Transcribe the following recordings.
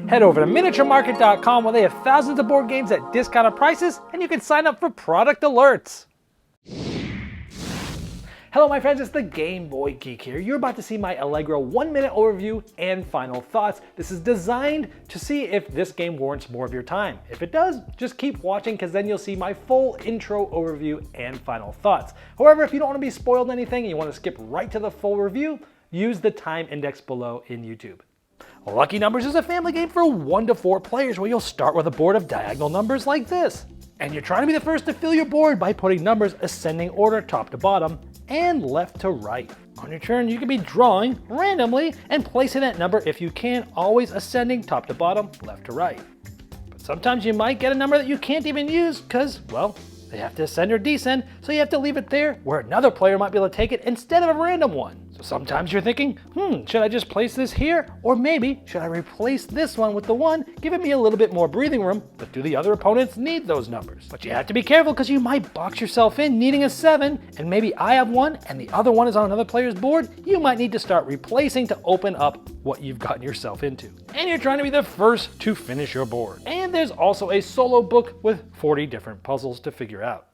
Head over to miniaturemarket.com where they have thousands of board games at discounted prices, and you can sign up for product alerts. Hello my friends, it's the Game Boy Geek here. You're about to see my Allegro 1-minute overview and final thoughts. This is designed to see if this game warrants more of your time. If it does, just keep watching because then you'll see my full intro overview and final thoughts. However, if you don't want to be spoiled anything and you want to skip right to the full review, use the time index below in YouTube. Lucky Numbers is a family game for 1 to 4 players where you'll start with a board of diagonal numbers like this. And you're trying to be the first to fill your board by putting numbers ascending order top to bottom and left to right. On your turn, you can be drawing randomly and placing that number if you can, always ascending top to bottom, left to right. But sometimes you might get a number that you can't even use because, well, they have to ascend or descend, so you have to leave it there where another player might be able to take it instead of a random one. So sometimes you're thinking, should I just place this here? Or maybe, should I replace this one with the 1, giving me a little bit more breathing room, but do the other opponents need those numbers? But you have to be careful because you might box yourself in needing a 7, and maybe I have 1 and the other one is on another player's board. You might need to start replacing to open up what you've gotten yourself into. And you're trying to be the first to finish your board. And there's also a solo book with 40 different puzzles to figure out.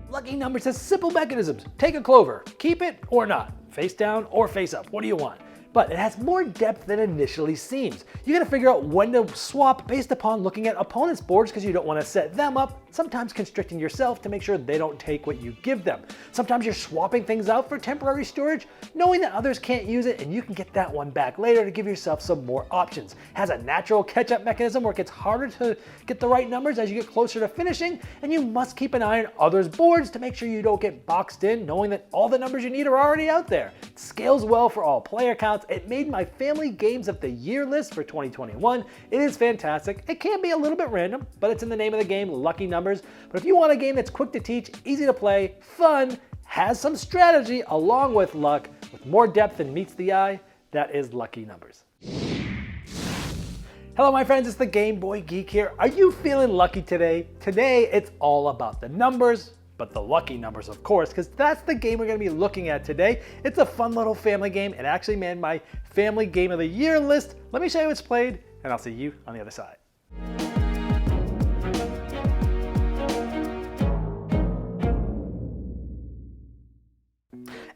Lucky Numbers has simple mechanisms. Take a clover, keep it or not, face down or face up, what do you want? But it has more depth than initially seems. You gotta figure out when to swap based upon looking at opponents' boards because you don't want to set them up, sometimes constricting yourself to make sure they don't take what you give them. Sometimes you're swapping things out for temporary storage, knowing that others can't use it and you can get that one back later to give yourself some more options. Has a natural catch-up mechanism where it gets harder to get the right numbers as you get closer to finishing, and you must keep an eye on others' boards to make sure you don't get boxed in, knowing that all the numbers you need are already out there. It scales well for all player counts. It made my Family Games of the Year list for 2021. It is fantastic. It can be a little bit random, but it's in the name of the game, Lucky Numbers. But if you want a game that's quick to teach, easy to play, fun, has some strategy along with luck, with more depth than meets the eye, that is Lucky Numbers. Hello my friends, it's the Game Boy Geek here. Are you feeling lucky today? Today it's all about the numbers, but the lucky numbers, of course, because that's the game we're going to be looking at today. It's a fun little family game. It actually made my Family Game of the Year list. Let me show you how it's played, and I'll see you on the other side.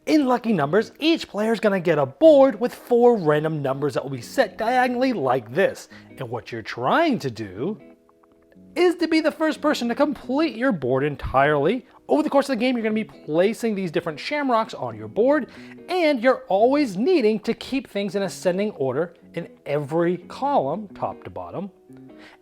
In Lucky Numbers, each player is going to get a board with 4 random numbers that will be set diagonally like this. And what you're trying to do is to be the first person to complete your board entirely. Over the course of the game, you're going to be placing these different shamrocks on your board, and you're always needing to keep things in ascending order in every column, top to bottom,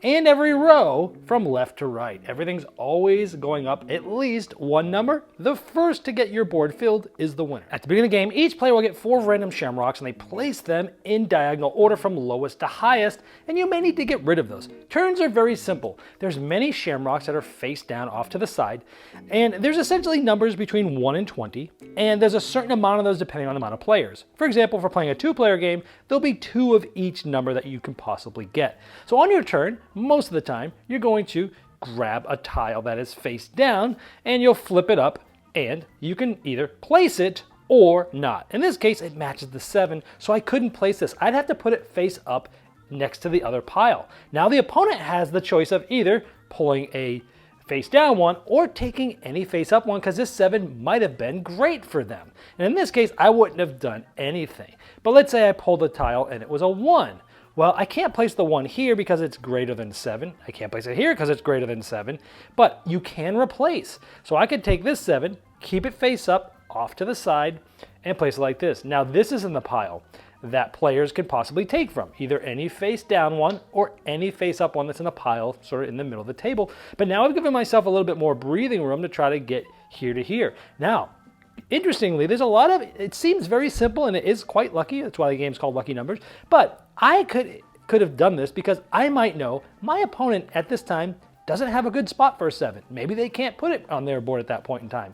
and every row from left to right. Everything's always going up at least 1 number. The first to get your board filled is the winner. At the beginning of the game, each player will get 4 random shamrocks and they place them in diagonal order from lowest to highest, and you may need to get rid of those. Turns are very simple. There's many shamrocks that are face down off to the side, and there's essentially numbers between 1 and 20, and there's a certain amount of those depending on the amount of players. For example, if we're playing a 2-player game, there'll be 2 of each number that you can possibly get. So on your turn, most of the time, you're going to grab a tile that is face down and you'll flip it up and you can either place it or not. In this case, it matches the 7, so I couldn't place this. I'd have to put it face up next to the other pile. Now the opponent has the choice of either pulling a face down one or taking any face up one because this 7 might have been great for them. And in this case, I wouldn't have done anything. But let's say I pulled a tile and it was a 1. Well, I can't place the 1 here because it's greater than 7. I can't place it here because it's greater than 7, but you can replace. So I could take this 7, keep it face up, off to the side, and place it like this. Now this is in the pile that players could possibly take from, either any face down one or any face up one that's in a pile sort of in the middle of the table. But now I've given myself a little bit more breathing room to try to get here to here. Now, interestingly, there's a lot of, it seems very simple and it is quite lucky. That's why the game's called Lucky Numbers. But I could have done this because I might know my opponent at this time doesn't have a good spot for a 7. Maybe they can't put it on their board at that point in time.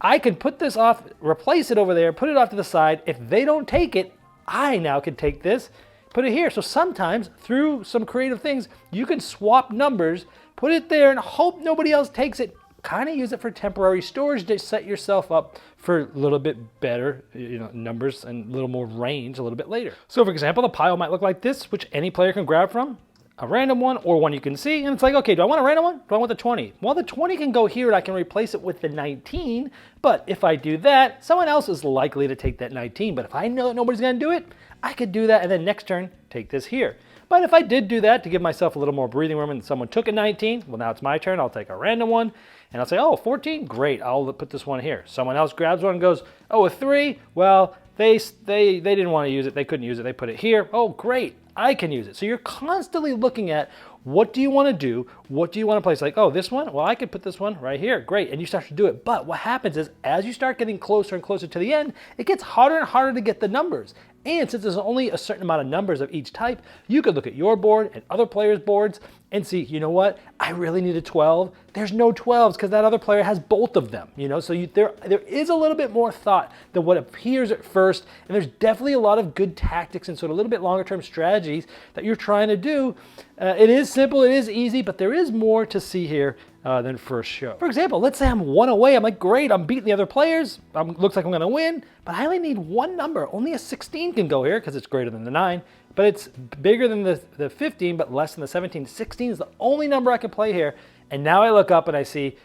I can put this off, replace it over there, put it off to the side. If they don't take it, I now can take this, put it here. So sometimes through some creative things, you can swap numbers, put it there and hope nobody else takes it. kind of use it for temporary storage to set yourself up for a little bit better, numbers and a little more range a little bit later. So for example, the pile might look like this, which any player can grab from. A random one or one you can see, and it's like, okay, do I want a random one? Do I want the 20? Well, the 20 can go here and I can replace it with the 19, but if I do that, someone else is likely to take that 19, but if I know that nobody's gonna do it, I could do that and then next turn, take this here. But if I did do that to give myself a little more breathing room and someone took a 19, well now it's my turn, I'll take a random one, and I'll say, oh, 14, great, I'll put this one here. Someone else grabs one and goes, oh, a 3, well, they didn't want to use it, they couldn't use it, they put it here, oh, great. I can use it. So you're constantly looking at what do you want to do? What do you want to place? Like, oh, this one? Well, I could put this one right here. Great. And you start to do it. But what happens is as you start getting closer and closer to the end, it gets harder and harder to get the numbers. And since there's only a certain amount of numbers of each type, you could look at your board and other players' boards and see, you know what? I really need a 12. There's no 12s because that other player has both of them, So there is a little bit more thought than what appears at first. And there's definitely a lot of good tactics and sort of a little bit longer term strategies that you're trying to do. It is simple, it is easy, but there is more to see here than first show. For example, let's say I'm one away. I'm like, great, I'm beating the other players. Looks like I'm gonna win, but I only need one number. Only a 16 can go here because it's greater than the 9, but it's bigger than the 15, but less than the 17. 16 is the only number I can play here. And now I look up and I see,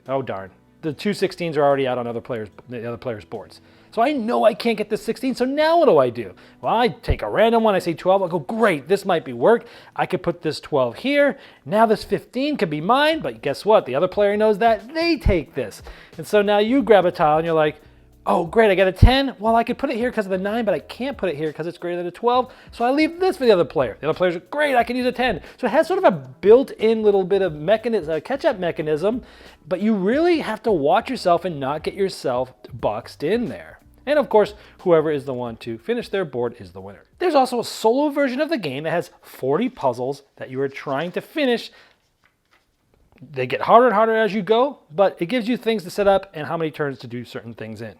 oh darn, the 2 16s are already out on the other players' boards. So I know I can't get this 16, so now what do I do? Well, I take a random one, I say 12, I go, great, this might be work. I could put this 12 here. Now this 15 could be mine, but guess what? The other player knows that, they take this. And so now you grab a tile and you're like, oh great, I got a 10. Well, I could put it here because of the 9, but I can't put it here because it's greater than a 12. So I leave this for the other player. The other player's like, great, I can use a 10. So it has sort of a built-in little bit of mechanism, catch-up mechanism, but you really have to watch yourself and not get yourself boxed in there. And of course, whoever is the one to finish their board is the winner. There's also a solo version of the game that has 40 puzzles that you are trying to finish. They get harder and harder as you go, but it gives you things to set up and how many turns to do certain things in.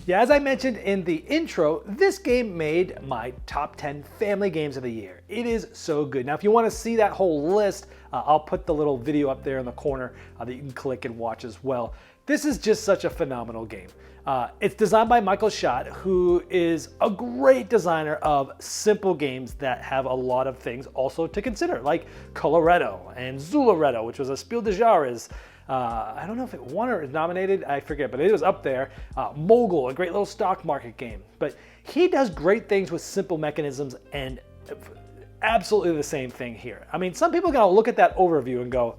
Yeah, as I mentioned in the intro, this game made my top 10 family games of the year. It is so good. Now, if you want to see that whole list, I'll put the little video up there in the corner that you can click and watch as well. This is just such a phenomenal game. It's designed by Michael Schott, who is a great designer of simple games that have a lot of things also to consider, like Coloretto and Zularetto, which was a Spiel des Jahres. I don't know if it won or is nominated, I forget, but it was up there. Mogul, a great little stock market game. But he does great things with simple mechanisms, and absolutely the same thing here. I mean, some people are gonna look at that overview and go,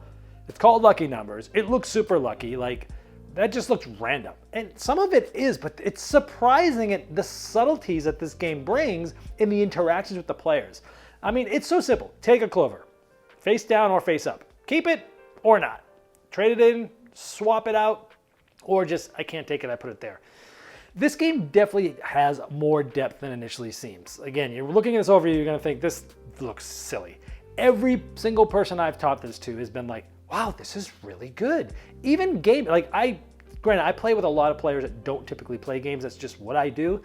it's called Lucky Numbers. It looks super lucky, like that just looks random. And some of it is, but it's surprising at the subtleties that this game brings in the interactions with the players. I mean, it's so simple. Take a clover, face down or face up. Keep it or not. Trade it in, swap it out, or just, I can't take it, I put it there. This game definitely has more depth than initially seems. Again, you're looking at this overview, you're gonna think this looks silly. Every single person I've taught this to has been like, wow, this is really good. Even game, like granted, I play with a lot of players that don't typically play games, that's just what I do.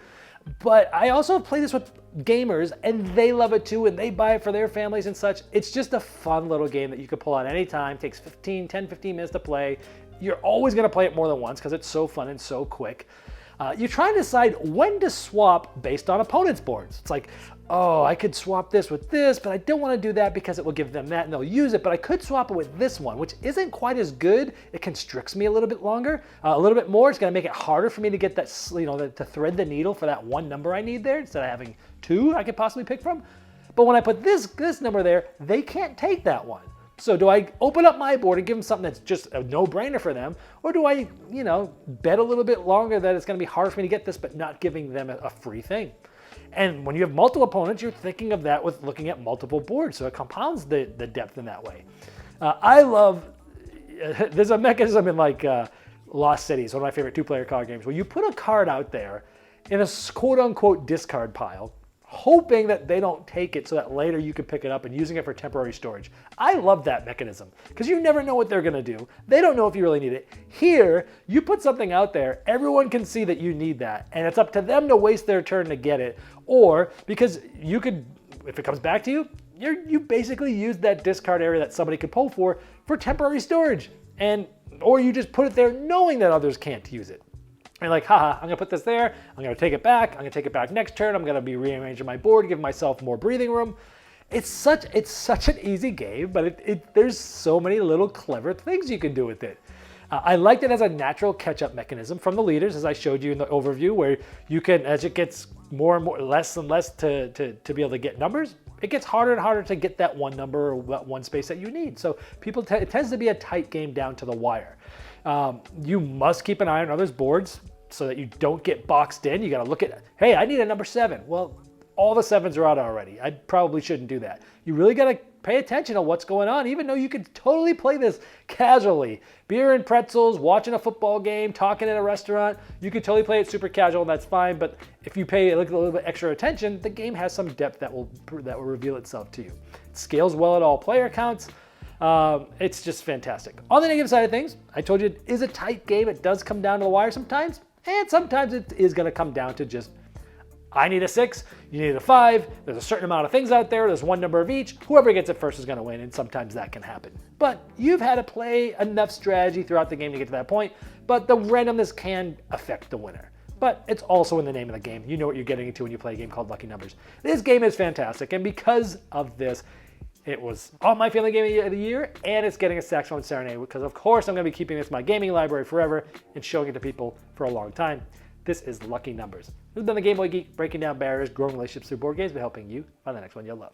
But I also play this with gamers and they love it too and they buy it for their families and such. It's just a fun little game that you can pull out anytime. Takes 10, 15 minutes to play. You're always gonna play it more than once because it's so fun and so quick. You try and decide when to swap based on opponents' boards. It's like, oh, I could swap this with this, but I don't want to do that because it will give them that and they'll use it, but I could swap it with this one, which isn't quite as good. It constricts me a little bit longer, a little bit more. It's going to make it harder for me to get that, to thread the needle for that one number I need there instead of having 2 I could possibly pick from. But when I put this number there, they can't take that one. So do I open up my board and give them something that's just a no-brainer for them? Or do I, bet a little bit longer that it's going to be hard for me to get this, but not giving them a free thing? And when you have multiple opponents, you're thinking of that with looking at multiple boards. So it compounds the depth in that way. There's a mechanism in like Lost Cities, one of my favorite 2-player card games, where you put a card out there in a quote-unquote discard pile, hoping that they don't take it so that later you can pick it up and using it for temporary storage. I love that mechanism because you never know what they're gonna do. They don't know if you really need it. Here, you put something out there, everyone can see that you need that, and it's up to them to waste their turn to get it, or because you could, if it comes back to you, you basically used that discard area that somebody could pull for for temporary storage. Or you just put it there knowing that others can't use it. And like, haha, I'm gonna put this there, I'm gonna take it back, I'm gonna take it back next turn, I'm gonna be rearranging my board, give myself more breathing room. It's such an easy game, but there's so many little clever things you can do with it. I liked it as a natural catch-up mechanism from the leaders, as I showed you in the overview, where you can, as it gets more and more, less and less to be able to get numbers, it gets harder and harder to get that one number or that one space that you need. So it tends to be a tight game down to the wire. You must keep an eye on others' boards so that you don't get boxed in. You got to look at, hey, I need a number 7. Well, all the 7s are out already. I probably shouldn't do that. You really got to pay attention to what's going on, even though you could totally play this casually. Beer and pretzels, watching a football game, talking in a restaurant. You could totally play it super casual, and that's fine. But if you pay a little bit extra attention, the game has some depth that will reveal itself to you. It scales well at all player counts. It's just fantastic. On the negative side of things, I told you it is a tight game. It does come down to the wire sometimes, and sometimes it is going to come down to just, I need a 6, you need a 5, there's a certain amount of things out there, there's one number of each, whoever gets it first is going to win, and sometimes that can happen. But you've had to play enough strategy throughout the game to get to that point, but the randomness can affect the winner. But it's also in the name of the game. You know what you're getting into when you play a game called Lucky Numbers. This game is fantastic, and because of this, it was on my family game of the year, and it's getting a Saxophone Serenade, because of course I'm going to be keeping this in my gaming library forever and showing it to people for a long time. This is Lucky Numbers. This has been the Game Boy Geek, breaking down barriers, growing relationships through board games, but helping you find the next one you'll love.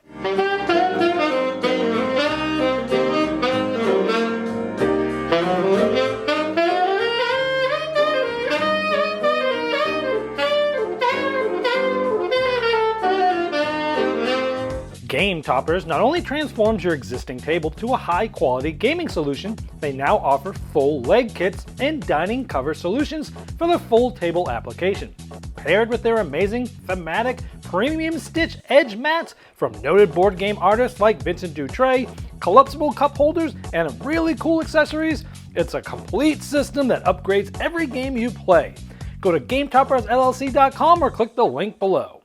Game Toppers not only transforms your existing table to a high-quality gaming solution, they now offer full leg kits and dining cover solutions for the full table application. Paired with their amazing, thematic, premium stitch edge mats from noted board game artists like Vincent Dutray, collapsible cup holders, and really cool accessories, it's a complete system that upgrades every game you play. Go to GameToppersLLC.com or click the link below.